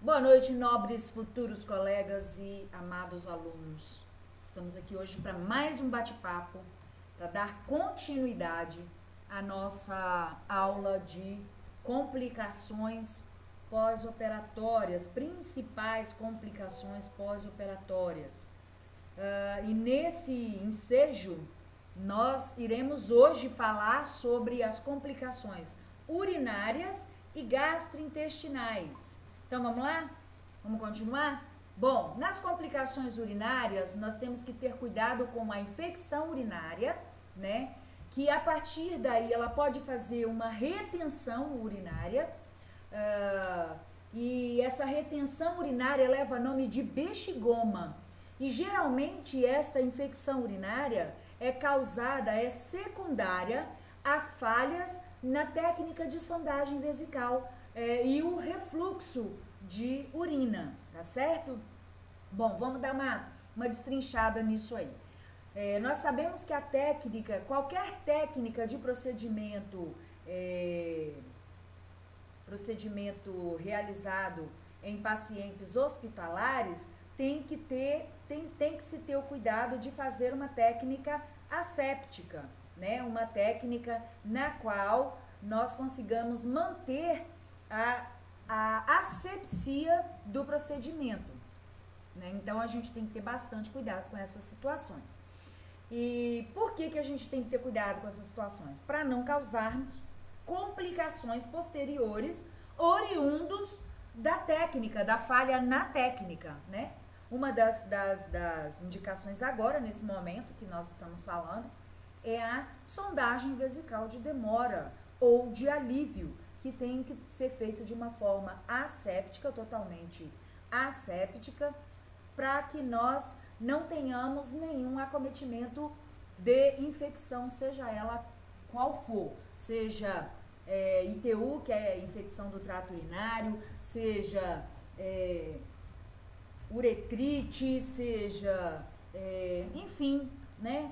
Boa noite, nobres futuros colegas e amados alunos. Estamos aqui hoje para mais um bate-papo, para dar continuidade à nossa aula de complicações pós-operatórias, principais complicações pós-operatórias. E nesse ensejo, nós iremos hoje falar sobre as complicações urinárias e gastrointestinais. Então, vamos lá? Vamos continuar? Bom, nas complicações urinárias, nós temos que ter cuidado com a infecção urinária, né? Que a partir daí ela pode fazer uma retenção urinária, e essa retenção urinária leva nome de bexigoma. E geralmente esta infecção urinária é causada, é secundária às falhas na técnica de sondagem vesical e o refluxo de urina, tá certo? Bom, vamos dar uma destrinchada nisso aí. Nós sabemos que a técnica, qualquer técnica de procedimento realizado em pacientes hospitalares tem que se ter o cuidado de fazer uma técnica asséptica, né? Uma técnica na qual nós consigamos manter a asepsia do procedimento, né? Então a gente tem que ter bastante cuidado com essas situações. E por que a gente tem que ter cuidado com essas situações? Para não causarmos complicações posteriores oriundos da técnica, da falha na técnica, né? Uma das indicações agora, nesse momento que nós estamos falando, é a sondagem vesical de demora ou de alívio, que tem que ser feito de uma forma asséptica, totalmente asséptica, para que nós não tenhamos nenhum acometimento de infecção, seja ela qual for, seja ITU, que é infecção do trato urinário, seja uretrite, seja, enfim, né,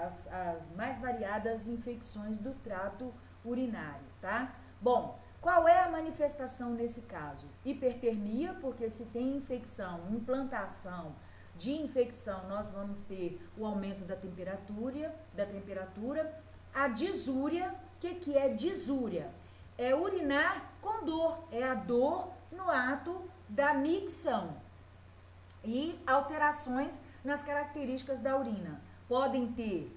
as mais variadas infecções do trato urinário, tá? Bom, qual é a manifestação nesse caso? Hipertermia, porque se tem infecção, implantação de infecção, nós vamos ter o aumento da temperatura. A disúria, o que é disúria? É urinar com dor, é a dor no ato da micção. E alterações nas características da urina. Podem ter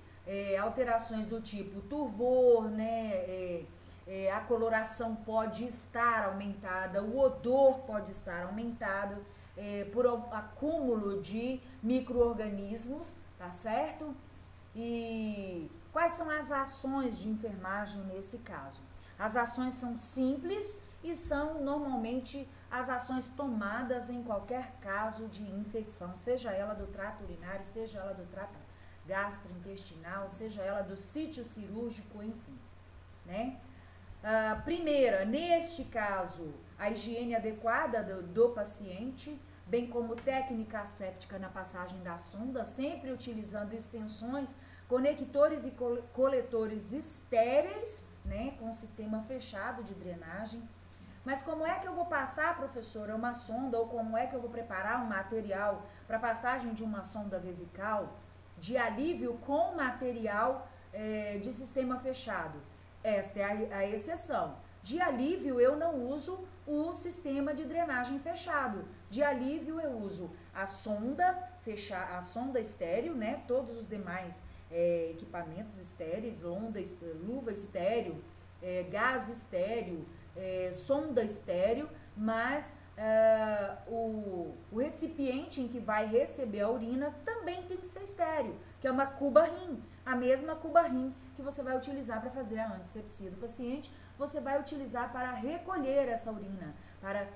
alterações do tipo turvor, né? A coloração pode estar aumentada, o odor pode estar aumentado por acúmulo de micro-organismos, tá certo? E quais são as ações de enfermagem nesse caso? As ações são simples e são normalmente as ações tomadas em qualquer caso de infecção, seja ela do trato urinário, seja ela do trato gastrointestinal, seja ela do sítio cirúrgico, enfim, né? Primeira, neste caso, a higiene adequada do paciente, bem como técnica asséptica na passagem da sonda, sempre utilizando extensões, conectores e coletores estéreis, né, com sistema fechado de drenagem. Mas como é que eu vou passar, professora, uma sonda, ou como é que eu vou preparar um material para passagem de uma sonda vesical de alívio com material de sistema fechado? Esta é a exceção. De alívio eu não uso o sistema de drenagem fechado. De alívio eu uso a sonda estéreo, né? Todos os demais equipamentos estéreis, luva estéreo, gás estéreo, sonda estéreo, mas o recipiente em que vai receber a urina também tem que ser estéreo, que é uma cuba-rim, a mesma cuba-rim que você vai utilizar para fazer a antisepsia do paciente, você vai utilizar para recolher essa urina, para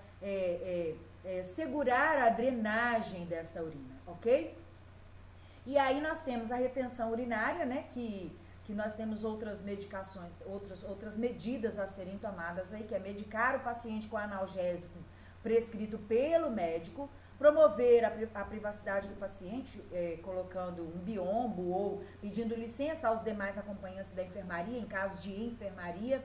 segurar a drenagem desta urina, ok? E aí nós temos a retenção urinária, né, que nós temos outras medicações, outras medidas a serem tomadas aí, que é medicar o paciente com analgésico prescrito pelo médico, promover a privacidade do paciente, colocando um biombo ou pedindo licença aos demais acompanhantes da enfermaria, em caso de enfermaria,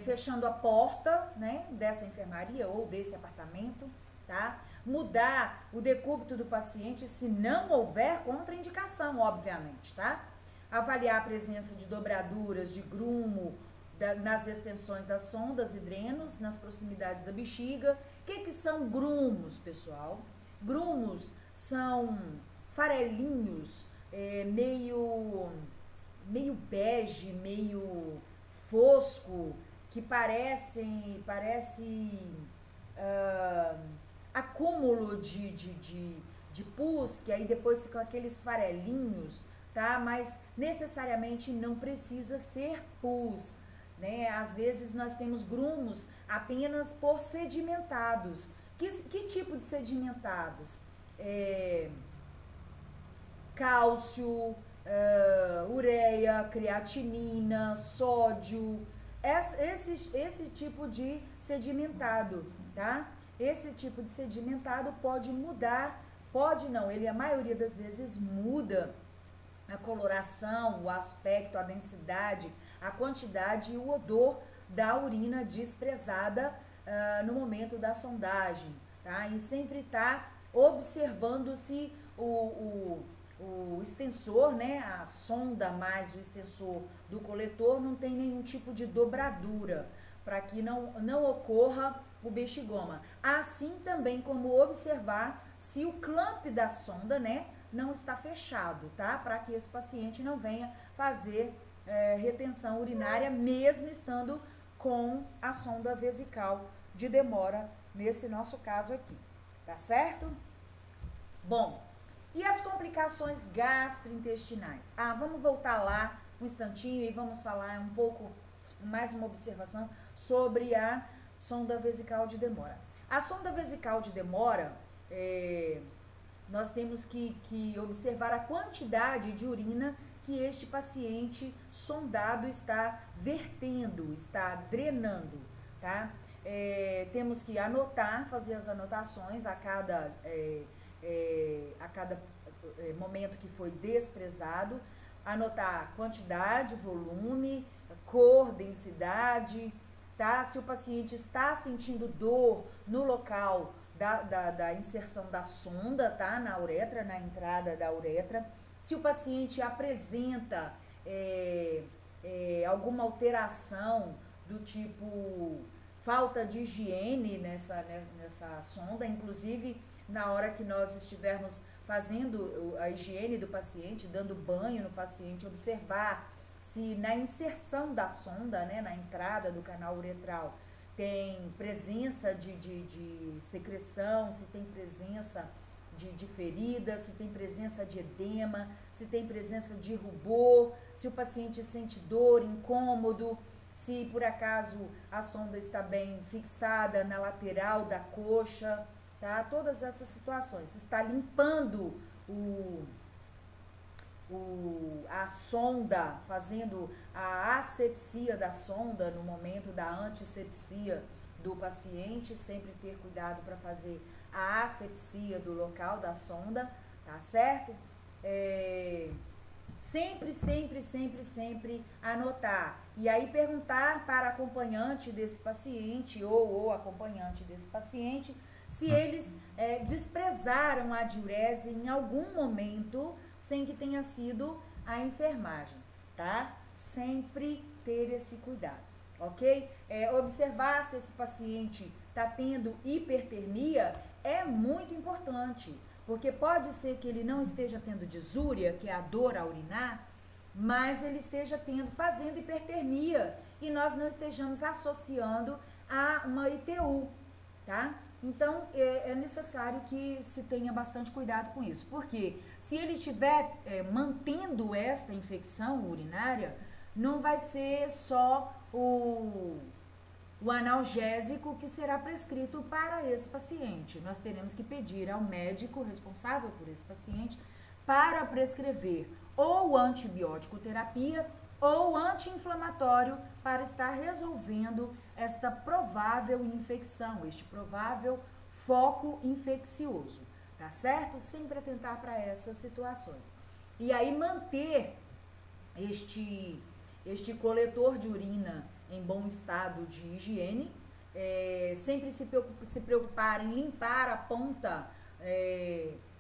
fechando a porta, né, dessa enfermaria ou desse apartamento. tá? Mudar o decúbito do paciente se não houver contraindicação, obviamente, tá? Avaliar a presença de dobraduras, de grumo, nas extensões das sondas e drenos, nas proximidades da bexiga. O que são grumos, pessoal? Grumos são farelinhos meio bege, meio fosco, que parece acúmulo de pus, que aí depois ficam aqueles farelinhos, tá? Mas necessariamente não precisa ser pus, né? Às vezes nós temos grumos apenas por sedimentados. Que tipo de sedimentados? Cálcio, ureia, creatinina, sódio, esse tipo de sedimentado, tá? Esse tipo de sedimentado pode mudar, pode não, ele a maioria das vezes muda a coloração, o aspecto, a densidade, a quantidade e o odor da urina desprezada no momento da sondagem, tá? E sempre tá observando se o extensor, né, a sonda mais o extensor do coletor não tem nenhum tipo de dobradura, para que não ocorra o bexigoma. Assim também como observar se o clamp da sonda, né, não está fechado, tá? Para que esse paciente não venha fazer retenção urinária, mesmo estando com a sonda vesical de demora, nesse nosso caso aqui, tá certo? Bom, e as complicações gastrointestinais? Vamos voltar lá um instantinho e vamos falar um pouco, mais uma observação sobre a sonda vesical de demora. A sonda vesical de demora, nós temos que observar a quantidade de urina que este paciente sondado está vertendo, está drenando, tá? Temos que anotar, fazer as anotações a cada momento que foi desprezado, anotar quantidade, volume, cor, densidade, tá? Se o paciente está sentindo dor no local da inserção da sonda, tá? Na uretra, na entrada da uretra. Se o paciente apresenta alguma alteração do tipo falta de higiene nessa sonda, inclusive na hora que nós estivermos fazendo a higiene do paciente, dando banho no paciente, observar se na inserção da sonda, né, na entrada do canal uretral, tem presença de secreção, se tem presença de ferida, se tem presença de edema, se tem presença de rubor, se o paciente sente dor, incômodo, se por acaso a sonda está bem fixada na lateral da coxa, tá? Todas essas situações. Está limpando a sonda, fazendo a asepsia da sonda no momento da antisepsia do paciente, sempre ter cuidado para fazer a asepsia do local da sonda, tá certo? Sempre anotar. E aí perguntar para acompanhante desse paciente ou acompanhante desse paciente se eles desprezaram a diurese em algum momento sem que tenha sido a enfermagem, tá? Sempre ter esse cuidado, ok? Observar se esse paciente está tendo hipertermia é muito importante, porque pode ser que ele não esteja tendo disúria, que é a dor a urinar, mas ele esteja fazendo hipertermia e nós não estejamos associando a uma ITU, tá? Então, é necessário que se tenha bastante cuidado com isso, porque se ele estiver mantendo esta infecção urinária, não vai ser só o analgésico que será prescrito para esse paciente. Nós teremos que pedir ao médico responsável por esse paciente para prescrever ou antibiótico terapia ou anti-inflamatório para estar resolvendo esta provável infecção, este provável foco infeccioso, tá certo? Sempre atentar para essas situações. E aí manter este coletor de urina em bom estado de higiene, sempre se preocupar em limpar a ponta,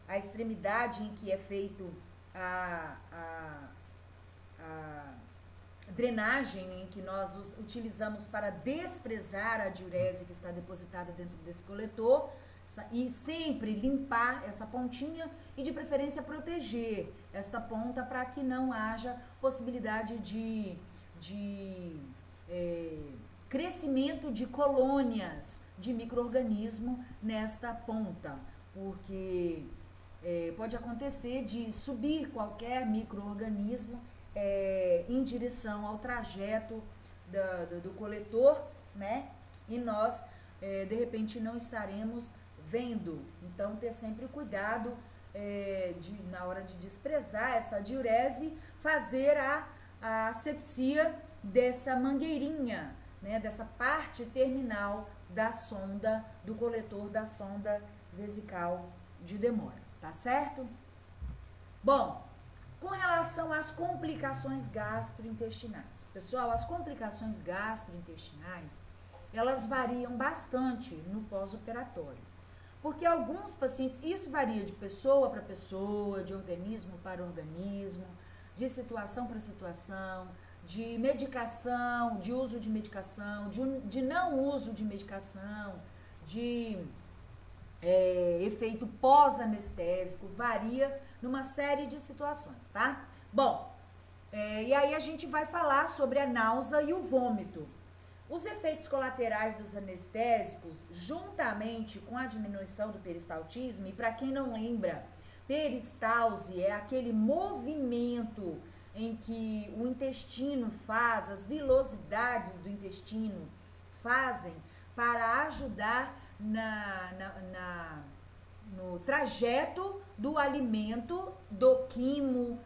a extremidade em que é feito a drenagem, em que nós utilizamos para desprezar a diurese que está depositada dentro desse coletor, e sempre limpar essa pontinha e de preferência proteger esta ponta para que não haja possibilidade de crescimento de colônias de micro-organismo nesta ponta, porque pode acontecer de subir qualquer micro-organismo em direção ao trajeto do coletor, né? E nós, de repente, não estaremos vendo. Então, ter sempre cuidado na hora de desprezar essa diurese, fazer a asepsia dessa mangueirinha, né? Dessa parte terminal da sonda, do coletor da sonda vesical de demora, tá certo? Bom, com relação às complicações gastrointestinais. Pessoal, as complicações gastrointestinais, elas variam bastante no pós-operatório. Porque alguns pacientes, isso varia de pessoa para pessoa, de organismo para organismo, de situação para situação, de medicação, de uso de medicação, de não uso de medicação, de efeito pós-anestésico, varia numa série de situações, tá? Bom, e aí a gente vai falar sobre a náusea e o vômito. Os efeitos colaterais dos anestésicos, juntamente com a diminuição do peristaltismo, e para quem não lembra, peristalse é aquele movimento em que o intestino faz, as vilosidades do intestino fazem para ajudar no trajeto do alimento, do quimo,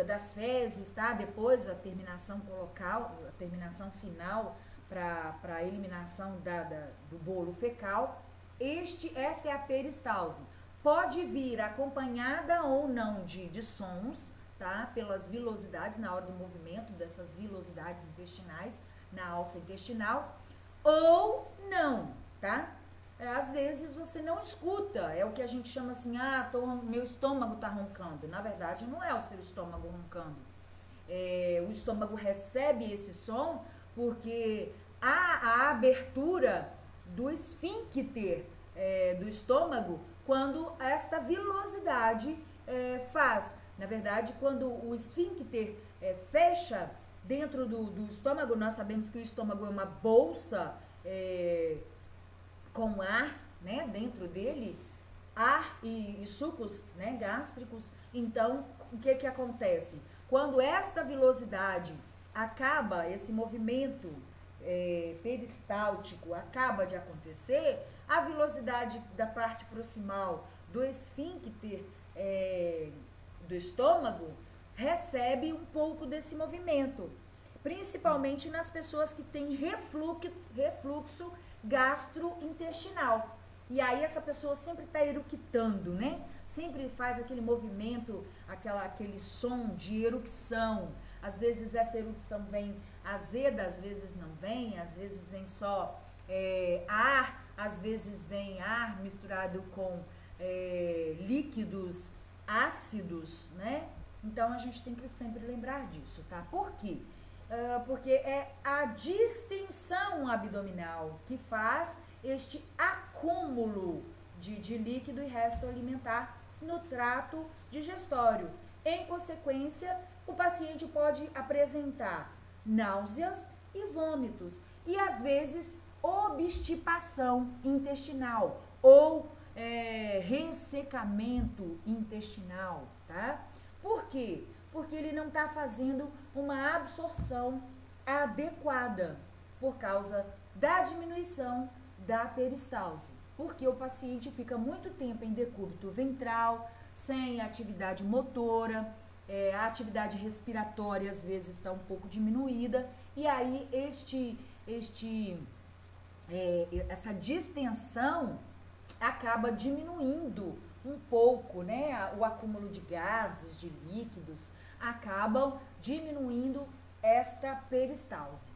das fezes, tá? Depois a terminação colocal, a terminação final para a eliminação do bolo fecal. Esta é a peristalse. Pode vir acompanhada ou não de sons, tá? Pelas vilosidades, na hora do movimento dessas vilosidades intestinais, na alça intestinal, ou não, tá? Às vezes você não escuta, é o que a gente chama assim, meu estômago tá roncando. Na verdade, não é o seu estômago roncando. O estômago recebe esse som porque há a abertura do esfíncter do estômago quando esta vilosidade faz. Na verdade, quando o esfíncter fecha dentro do estômago, nós sabemos que o estômago é uma bolsa com ar, né, dentro dele, ar e sucos, né, gástricos. Então, o que acontece? Quando esta vilosidade acaba, esse movimento peristáltico acaba de acontecer, a vilosidade da parte proximal do esfíncter do estômago recebe um pouco desse movimento, principalmente nas pessoas que têm refluxo gastrointestinal. E aí essa pessoa sempre está eructando, né? Sempre faz aquele movimento, aquele som de erucção. Às vezes essa erucção vem azeda, às vezes não vem, às vezes vem só ar, às vezes vem ar misturado com líquidos ácidos, né? Então a gente tem que sempre lembrar disso, tá? Por quê? Porque é a distensão abdominal que faz este acúmulo de líquido e resto alimentar no trato digestório. Em consequência, o paciente pode apresentar náuseas e vômitos e, às vezes, obstipação intestinal ou ressecamento intestinal, tá? Por quê? Porque ele não está fazendo uma absorção adequada por causa da diminuição da peristalse. Porque o paciente fica muito tempo em decúbito ventral, sem atividade motora, a atividade respiratória às vezes está um pouco diminuída, e aí essa distensão acaba diminuindo um pouco, né? O acúmulo de gases, de líquidos, acabam diminuindo esta peristalse.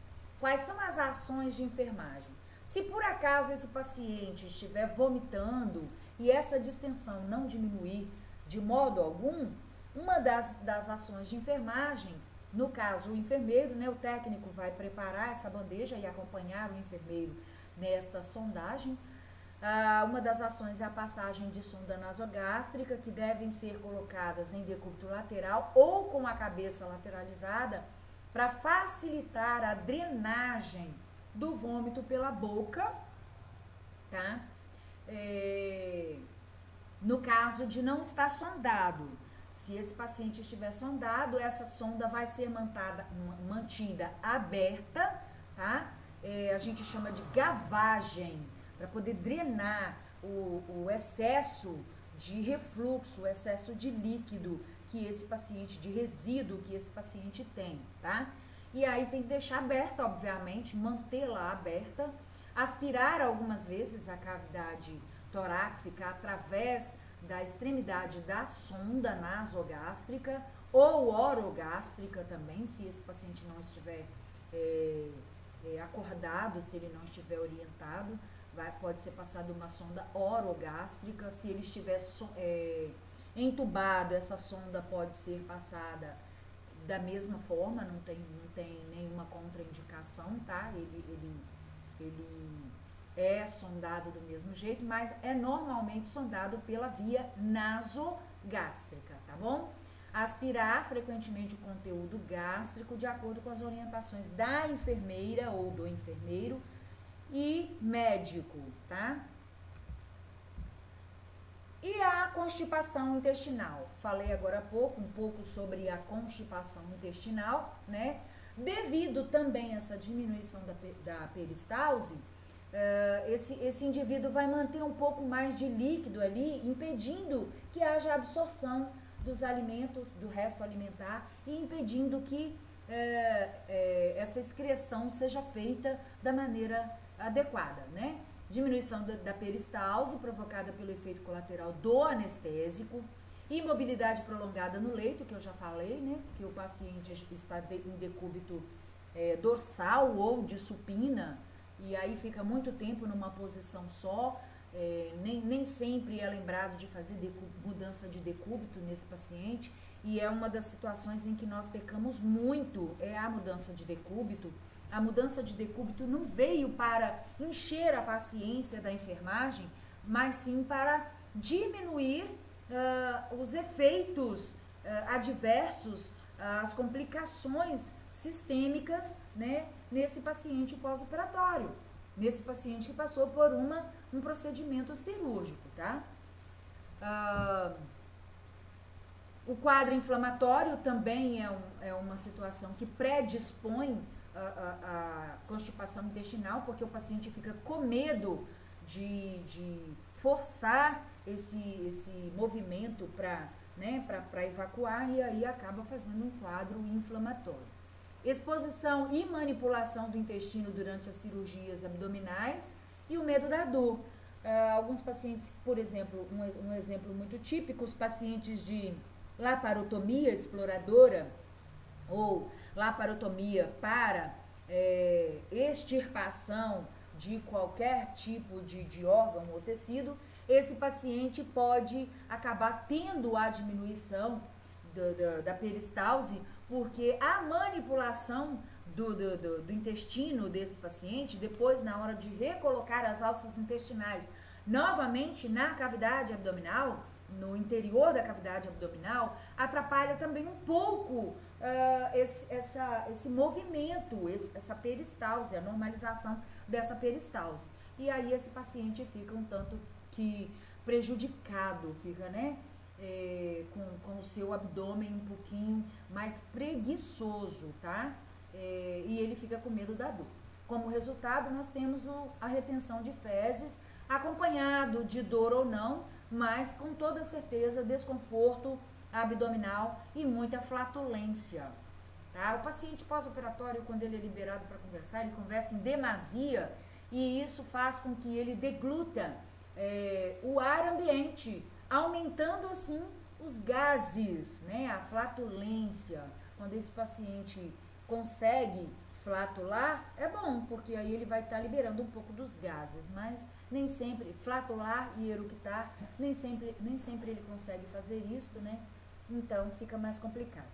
Quais são as ações de enfermagem? Se por acaso esse paciente estiver vomitando e essa distensão não diminuir de modo algum, uma das ações de enfermagem, no caso o enfermeiro, né, o técnico vai preparar essa bandeja e acompanhar o enfermeiro nesta sondagem. Uma das ações é a passagem de sonda nasogástrica, que devem ser colocadas em decúbito lateral ou com a cabeça lateralizada, para facilitar a drenagem do vômito pela boca, tá? No caso de não estar sondado, se esse paciente estiver sondado, essa sonda vai ser mantida aberta, tá? A gente chama de gavagem, para poder drenar o excesso de refluxo, o excesso de líquido que esse paciente, de resíduo que esse paciente tem, tá? E aí tem que deixar aberta, obviamente, mantê-la aberta, aspirar algumas vezes a cavidade torácica através da extremidade da sonda nasogástrica ou orogástrica também, se esse paciente não estiver acordado, se ele não estiver orientado, pode ser passada uma sonda orogástrica. Se ele estiver entubado, essa sonda pode ser passada da mesma forma, não tem nenhuma contraindicação, tá? Ele é sondado do mesmo jeito, mas é normalmente sondado pela via nasogástrica, tá bom? Aspirar frequentemente o conteúdo gástrico de acordo com as orientações da enfermeira ou do enfermeiro e médico, tá? E a constipação intestinal? Falei agora há pouco, um pouco sobre a constipação intestinal, né? Devido também a essa diminuição da peristalse, esse indivíduo vai manter um pouco mais de líquido ali, impedindo que haja absorção dos alimentos, do resto alimentar, e impedindo que essa excreção seja feita da maneira adequada, né? Diminuição da peristalse provocada pelo efeito colateral do anestésico, imobilidade prolongada no leito, que eu já falei, né? Que o paciente está em decúbito dorsal ou de supina, e aí fica muito tempo numa posição só, nem sempre é lembrado de fazer mudança de decúbito nesse paciente, e é uma das situações em que nós pecamos muito, é a mudança de decúbito. A mudança de decúbito não veio para encher a paciência da enfermagem, mas sim para diminuir os efeitos adversos, as complicações sistêmicas, né, nesse paciente pós-operatório, nesse paciente que passou por um procedimento cirúrgico, tá? O quadro inflamatório também é uma situação que predispõe a constipação intestinal, porque o paciente fica com medo de forçar esse movimento para evacuar, e aí acaba fazendo um quadro inflamatório. Exposição e manipulação do intestino durante as cirurgias abdominais e o medo da dor. Alguns pacientes, por exemplo, um exemplo muito típico, os pacientes de laparotomia exploradora ou laparotomia para extirpação de qualquer tipo de órgão ou tecido, esse paciente pode acabar tendo a diminuição da peristalse, porque a manipulação do intestino desse paciente, depois na hora de recolocar as alças intestinais novamente na cavidade abdominal, no interior da cavidade abdominal, atrapalha também um pouco esse movimento, essa peristalse, a normalização dessa peristalse. E aí esse paciente fica um tanto que prejudicado, fica, né, com o seu abdômen um pouquinho mais preguiçoso, tá? E ele fica com medo da dor. Como resultado, nós temos a retenção de fezes, acompanhado de dor ou não, mas com toda certeza desconforto abdominal e muita flatulência, tá? O paciente pós-operatório, quando ele é liberado para conversar, ele conversa em demasia, e isso faz com que ele degluta o ar ambiente, aumentando assim os gases, né? A flatulência. Quando esse paciente consegue flatular, é bom, porque aí ele vai estar liberando um pouco dos gases, mas nem sempre, flatular e eructar, nem sempre ele consegue fazer isso, né? Então fica mais complicado.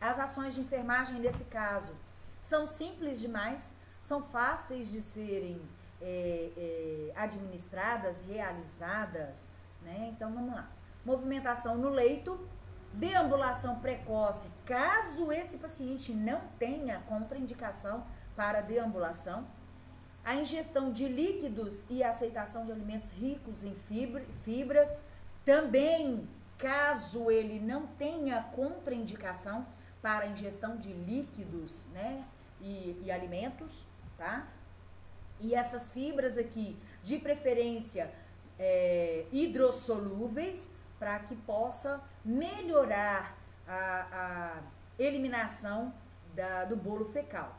As ações de enfermagem nesse caso são simples demais, são fáceis de serem administradas, realizadas, né? Então vamos lá. Movimentação no leito, deambulação precoce, caso esse paciente não tenha contraindicação para deambulação, a ingestão de líquidos e a aceitação de alimentos ricos em fibras, também caso ele não tenha contraindicação para a ingestão de líquidos, né, e alimentos, tá? E essas fibras aqui, de preferência hidrossolúveis, para que possa melhorar a eliminação do bolo fecal.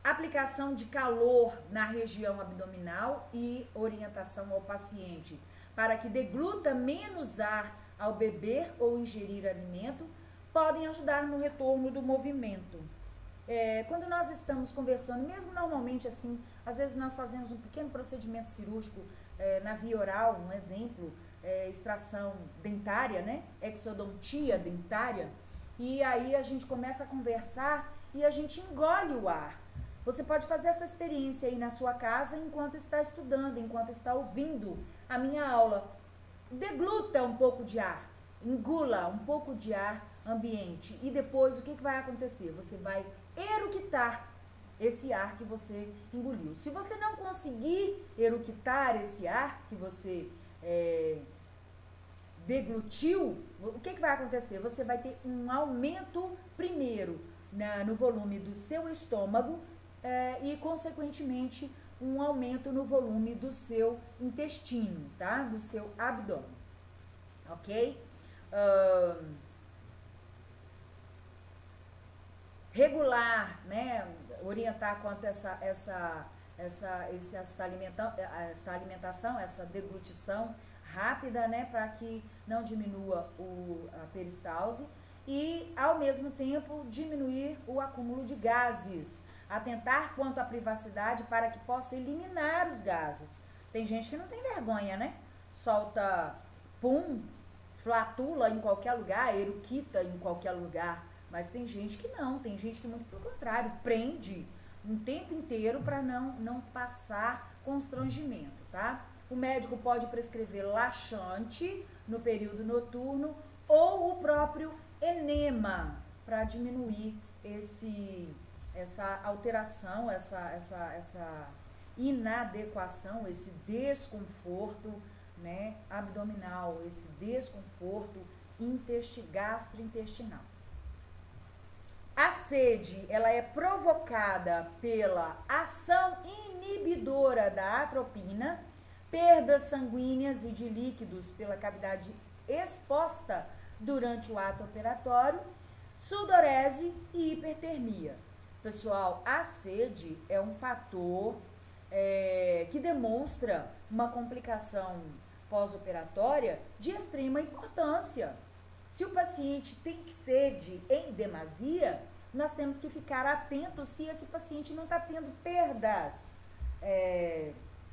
Aplicação de calor na região abdominal e orientação ao paciente para que degluta menos ar ao beber ou ingerir alimento podem ajudar no retorno do movimento. Quando nós estamos conversando, mesmo normalmente assim, às vezes nós fazemos um pequeno procedimento cirúrgico na via oral, um exemplo, extração dentária, né? Exodontia dentária, e aí a gente começa a conversar e a gente engole o ar. Você pode fazer essa experiência aí na sua casa enquanto está estudando, enquanto está ouvindo a minha aula. Degluta um pouco de ar, engula um pouco de ar ambiente e depois o que vai acontecer? Você vai eructar esse ar que você engoliu. Se você não conseguir eructar esse ar que você deglutiu, o que vai acontecer? Você vai ter um aumento primeiro no volume do seu estômago e, consequentemente, um aumento no volume do seu intestino, tá? Do seu abdômen, ok? Regular, né? Orientar quanto a essa alimentação, essa deglutição rápida, né? Para que não diminua a peristalse e, ao mesmo tempo, diminuir o acúmulo de gases. Atentar quanto à privacidade para que possa eliminar os gases. Tem gente que não tem vergonha, né? Solta pum, flatula em qualquer lugar, eruquita em qualquer lugar. Mas tem gente que não, tem gente que, muito pelo contrário, prende um tempo inteiro para não passar constrangimento, tá? O médico pode prescrever laxante no período noturno ou o próprio enema para diminuir essa alteração, essa inadequação, esse desconforto, né, abdominal, esse desconforto gastrointestinal. A sede, ela é provocada pela ação inibidora da atropina, perdas sanguíneas e de líquidos pela cavidade exposta durante o ato operatório, sudorese e hipertermia. Pessoal, a sede é um fator que demonstra uma complicação pós-operatória de extrema importância. Se o paciente tem sede em demasia, nós temos que ficar atentos se esse paciente não está tendo perdas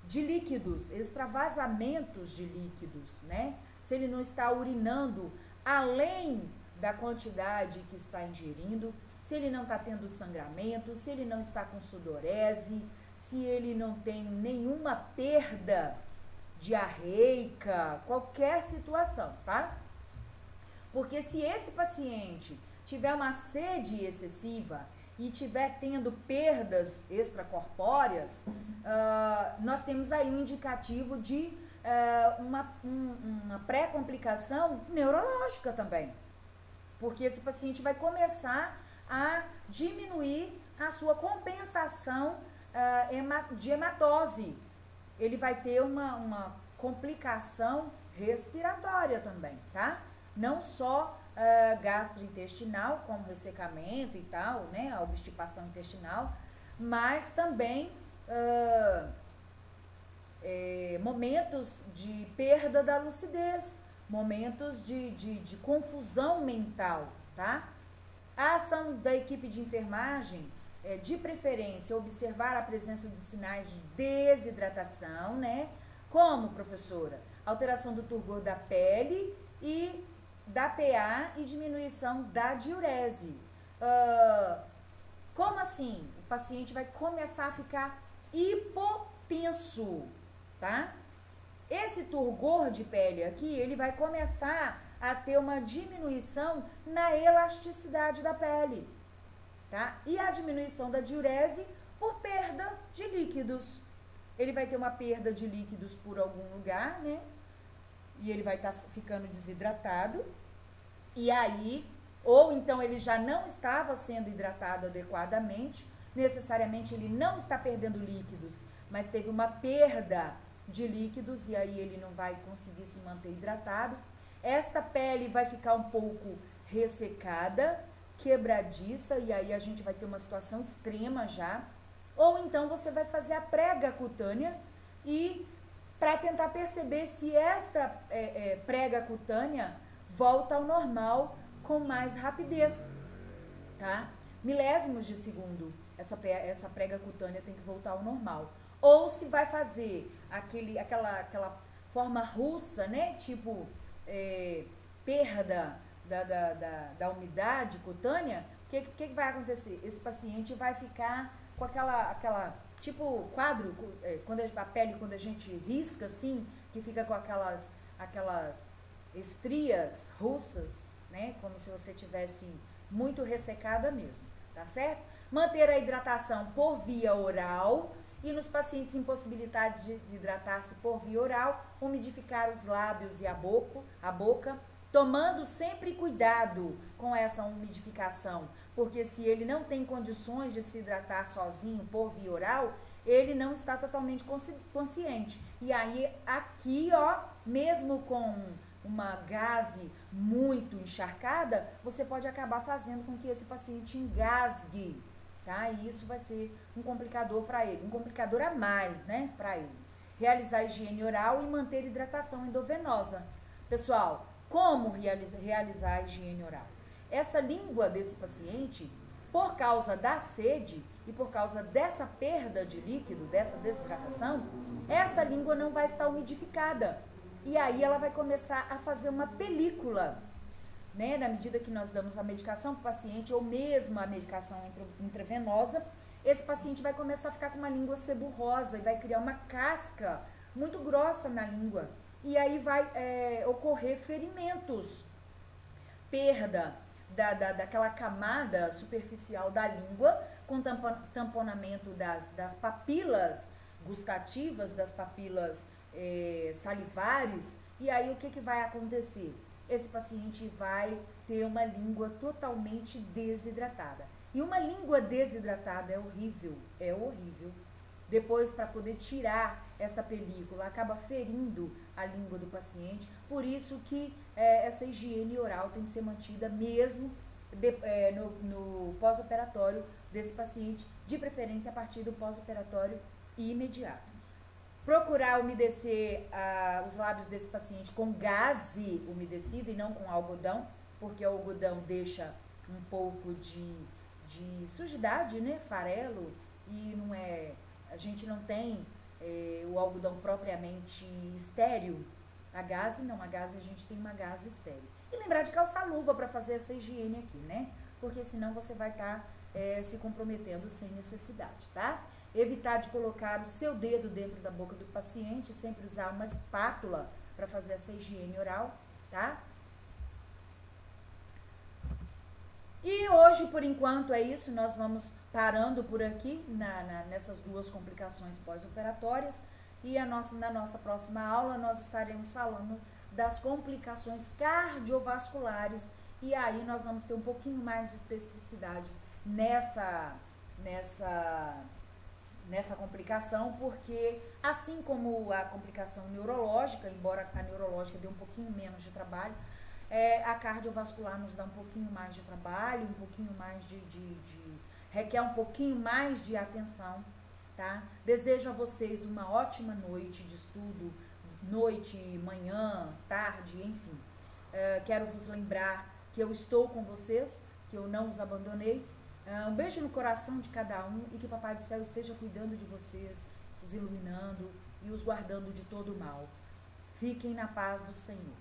de líquidos, extravasamentos de líquidos, né? Se ele não está urinando além da quantidade que está ingerindo, se ele não está tendo sangramento, se ele não está com sudorese, se ele não tem nenhuma perda diarreica, qualquer situação, tá? Porque se esse paciente tiver uma sede excessiva e tiver tendo perdas extracorpóreas, nós temos aí um indicativo de uma pré-complicação neurológica também. Porque esse paciente vai começar a diminuir a sua compensação de hematose. Ele vai ter uma complicação respiratória também, tá? Não só gastrointestinal, como ressecamento e tal, né? A obstipação intestinal, mas também momentos de perda da lucidez, momentos de confusão mental, tá? A ação da equipe de enfermagem de preferência, observar a presença de sinais de desidratação, né? Como, professora? Alteração do turgor da pele e da PA e diminuição da diurese. Como assim? O paciente vai começar a ficar hipotenso, tá? Esse turgor de pele aqui, ele vai começar a ter uma diminuição na elasticidade da pele, tá? E a diminuição da diurese por perda de líquidos. Ele vai ter uma perda de líquidos por algum lugar, né? E ele vai estar ficando desidratado. E aí, ou então ele já não estava sendo hidratado adequadamente, necessariamente ele não está perdendo líquidos, mas teve uma perda de líquidos e aí ele não vai conseguir se manter hidratado. Esta pele vai ficar um pouco ressecada, quebradiça, e aí a gente vai ter uma situação extrema já. Ou então você vai fazer a prega cutânea e para tentar perceber se esta prega cutânea volta ao normal com mais rapidez, tá? Milésimos de segundo, essa prega cutânea tem que voltar ao normal. Ou se vai fazer aquela forma russa, né? Tipo, perda da umidade cutânea, o que vai acontecer? Esse paciente vai ficar com aquela tipo quadro, quando a pele, quando a gente risca assim, que fica com aquelas estrias russas, né? Como se você tivesse muito ressecada mesmo, tá certo? Manter a hidratação por via oral e nos pacientes impossibilitados de hidratar-se por via oral, umidificar os lábios e a boca, tomando sempre cuidado com essa umidificação, porque se ele não tem condições de se hidratar sozinho por via oral, ele não está totalmente consciente. E aí, aqui, ó, mesmo com uma gase muito encharcada, você pode acabar fazendo com que esse paciente engasgue, tá? E isso vai ser um complicador para ele, um complicador a mais, né, para ele. Realizar higiene oral e manter hidratação endovenosa. Pessoal, como realizar a higiene oral? Essa língua desse paciente, por causa da sede e por causa dessa perda de líquido, dessa desidratação, essa língua não vai estar umidificada. E aí ela vai começar a fazer uma película, né? Na medida que nós damos a medicação para o paciente, ou mesmo a medicação intravenosa, esse paciente vai começar a ficar com uma língua seborrosa e vai criar uma casca muito grossa na língua. E aí vai ocorrer ferimentos, perda daquela camada superficial da língua, com tamponamento das papilas gustativas, das papilas salivares, e aí o que vai acontecer? Esse paciente vai ter uma língua totalmente desidratada. E uma língua desidratada é horrível, é horrível. Depois, para poder tirar esta película, acaba ferindo a língua do paciente. Por isso que essa higiene oral tem que ser mantida mesmo no pós-operatório desse paciente, de preferência a partir do pós-operatório imediato. Procurar umedecer os lábios desse paciente com gaze umedecido e não com algodão, porque o algodão deixa um pouco de sujidade, né, farelo, e não é... A gente não tem o algodão propriamente estéril. A gaze não, a gaze a gente tem uma gaze estéril. E lembrar de calçar luva para fazer essa higiene aqui, né? Porque senão você vai estar se comprometendo sem necessidade, tá? Evitar de colocar o seu dedo dentro da boca do paciente, sempre usar uma espátula para fazer essa higiene oral, tá? E hoje, por enquanto, é isso. Nós vamos parando por aqui nessas duas complicações pós-operatórias. E na nossa próxima aula nós estaremos falando das complicações cardiovasculares. E aí nós vamos ter um pouquinho mais de especificidade nessa complicação, porque assim como a complicação neurológica, embora a neurológica dê um pouquinho menos de trabalho, a cardiovascular nos dá um pouquinho mais de trabalho, um pouquinho mais requer um pouquinho mais de atenção, tá? Desejo a vocês uma ótima noite de estudo, noite, manhã, tarde, enfim. Quero vos lembrar que eu estou com vocês, que eu não os abandonei, Um beijo no coração de cada um e que Papai do Céu esteja cuidando de vocês, os iluminando e os guardando de todo o mal. Fiquem na paz do Senhor.